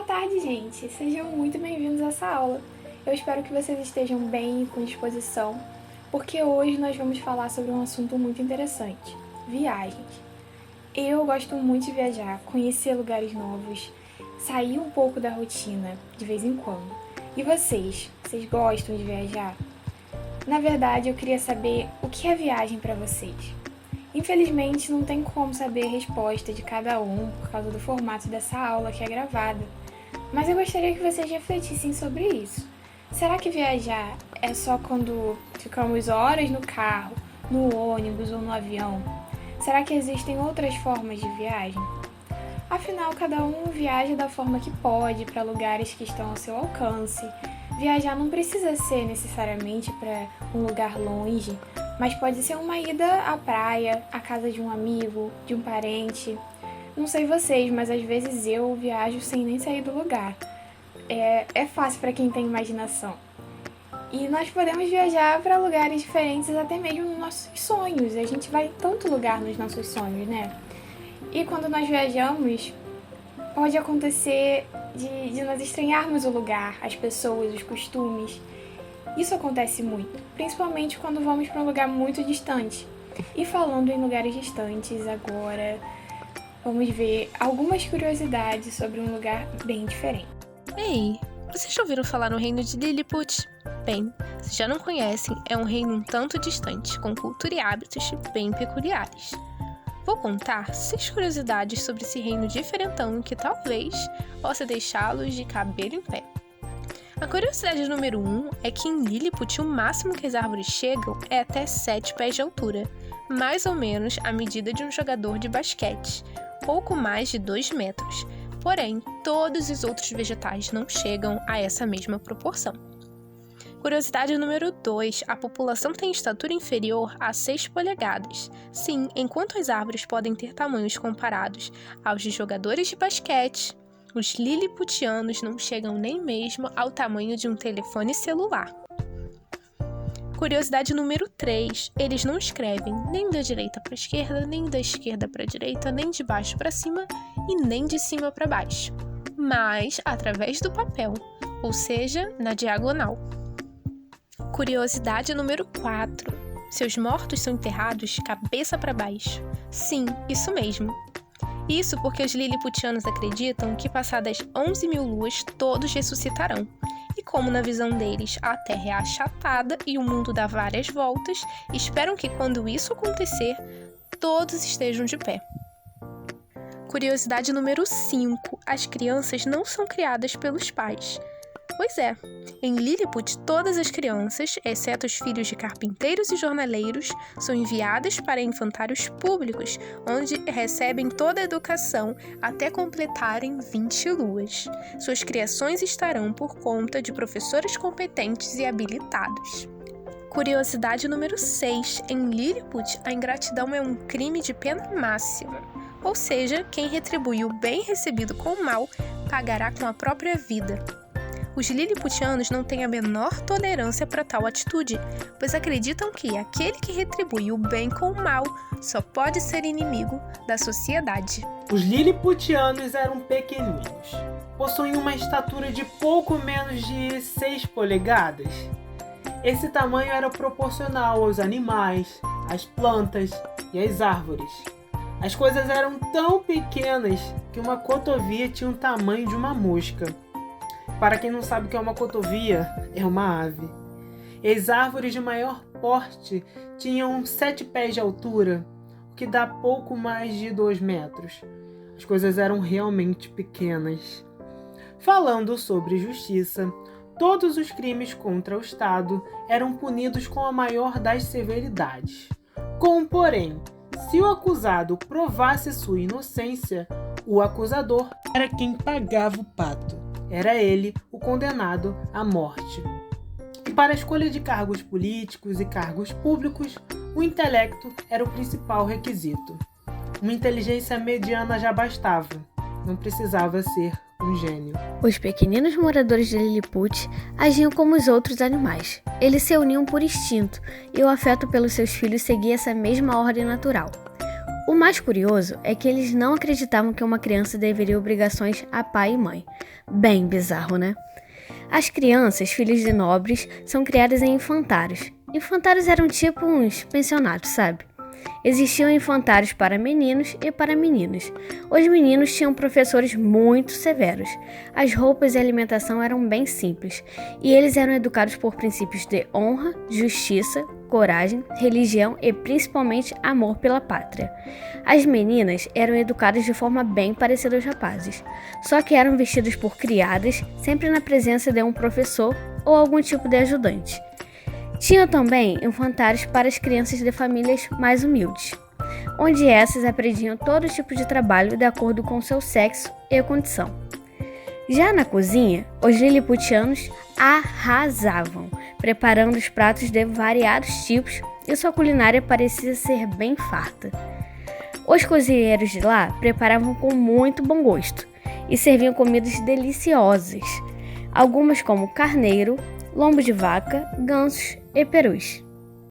tarde, gente! Sejam muito bem-vindos a essa aula. Eu espero que vocês estejam bem e com disposição, porque hoje nós vamos falar sobre um assunto muito interessante: viagens. Eu gosto muito de viajar, conhecer lugares novos, sair um pouco da rotina de vez em quando. E vocês? Vocês gostam de viajar? Na verdade, eu queria saber o que é viagem para vocês. Infelizmente, não tem como saber a resposta de cada um por causa do formato dessa aula que é gravada, mas eu gostaria que vocês refletissem sobre isso. Será que viajar é só quando ficamos horas no carro, no ônibus ou no avião? Será que existem outras formas de viagem? Afinal, cada um viaja da forma que pode para lugares que estão ao seu alcance. Viajar não precisa ser necessariamente para um lugar longe, mas pode ser uma ida à praia, à casa de um amigo, de um parente. Não sei vocês, mas às vezes eu viajo sem nem sair do lugar. É fácil para quem tem imaginação. E nós podemos viajar para lugares diferentes até mesmo nos nossos sonhos. A gente vai em tanto lugar nos nossos sonhos, né? E quando nós viajamos, pode acontecer de nós estranharmos o lugar, as pessoas, os costumes. Isso acontece muito, principalmente quando vamos para um lugar muito distante. E falando em lugares distantes, agora vamos ver algumas curiosidades sobre um lugar bem diferente. Ei, vocês já ouviram falar no reino de Lilliput? Bem, se já não conhecem, é um reino um tanto distante, com cultura e hábitos bem peculiares. Vou contar 6 curiosidades sobre esse reino diferentão que talvez possa deixá-los de cabelo em pé. A curiosidade número 1 é que em Lilliput o máximo que as árvores chegam é até 7 pés de altura, mais ou menos a medida de um jogador de basquete, pouco mais de 2 metros. Porém, todos os outros vegetais não chegam a essa mesma proporção. Curiosidade número 2, a população tem estatura inferior a 6 polegadas. Sim, enquanto as árvores podem ter tamanhos comparados aos de jogadores de basquete, os liliputianos não chegam nem mesmo ao tamanho de um telefone celular. Curiosidade número 3, eles não escrevem nem da direita para a esquerda, nem da esquerda para a direita, nem de baixo para cima e nem de cima para baixo, mas através do papel, ou seja, na diagonal. Curiosidade número 4. Seus mortos são enterrados de cabeça para baixo. Sim, isso mesmo. Isso porque os liliputianos acreditam que passadas 11.000 luas todos ressuscitarão. E como na visão deles a Terra é achatada e o mundo dá várias voltas, esperam que quando isso acontecer, todos estejam de pé. Curiosidade número 5. As crianças não são criadas pelos pais. Pois é, em Lilliput todas as crianças, exceto os filhos de carpinteiros e jornaleiros, são enviadas para infantários públicos, onde recebem toda a educação até completarem 20 luas. Suas criações estarão por conta de professores competentes e habilitados. Curiosidade número 6. Em Lilliput, a ingratidão é um crime de pena máxima. Ou seja, quem retribui o bem recebido com o mal, pagará com a própria vida. Os liliputianos não têm a menor tolerância para tal atitude, pois acreditam que aquele que retribui o bem com o mal só pode ser inimigo da sociedade. Os liliputianos eram pequeninos, possuíam uma estatura de pouco menos de 6 polegadas. Esse tamanho era proporcional aos animais, às plantas e às árvores. As coisas eram tão pequenas que uma cotovia tinha o tamanho de uma mosca. Para quem não sabe o que é uma cotovia, é uma ave. E as árvores de maior porte tinham 7 pés de altura, o que dá pouco mais de 2 metros. As coisas eram realmente pequenas. Falando sobre justiça, todos os crimes contra o Estado eram punidos com a maior das severidades. Porém, se o acusado provasse sua inocência, o acusador era quem pagava o pato. Era ele o condenado à morte. E para a escolha de cargos políticos e cargos públicos, o intelecto era o principal requisito. Uma inteligência mediana já bastava, não precisava ser um gênio. Os pequeninos moradores de Lilliput agiam como os outros animais. Eles se uniam por instinto, e o afeto pelos seus filhos seguia essa mesma ordem natural. O mais curioso é que eles não acreditavam que uma criança deveria obrigações a pai e mãe. Bem bizarro, né? As crianças, filhos de nobres, são criadas em infantários. Infantários eram tipo uns pensionatos, sabe? Existiam infantários para meninos e para meninas. Os meninos tinham professores muito severos. As roupas e a alimentação eram bem simples, e eles eram educados por princípios de honra, justiça, coragem, religião e principalmente amor pela pátria. As meninas eram educadas de forma bem parecida aos rapazes, só que eram vestidas por criadas, sempre na presença de um professor ou algum tipo de ajudante. Tinha também infantários para as crianças de famílias mais humildes, onde essas aprendiam todo tipo de trabalho de acordo com seu sexo e condição. Já na cozinha, os liliputianos arrasavam, preparando os pratos de variados tipos e sua culinária parecia ser bem farta. Os cozinheiros de lá preparavam com muito bom gosto e serviam comidas deliciosas, algumas como carneiro, lombo de vaca, gansos e perus.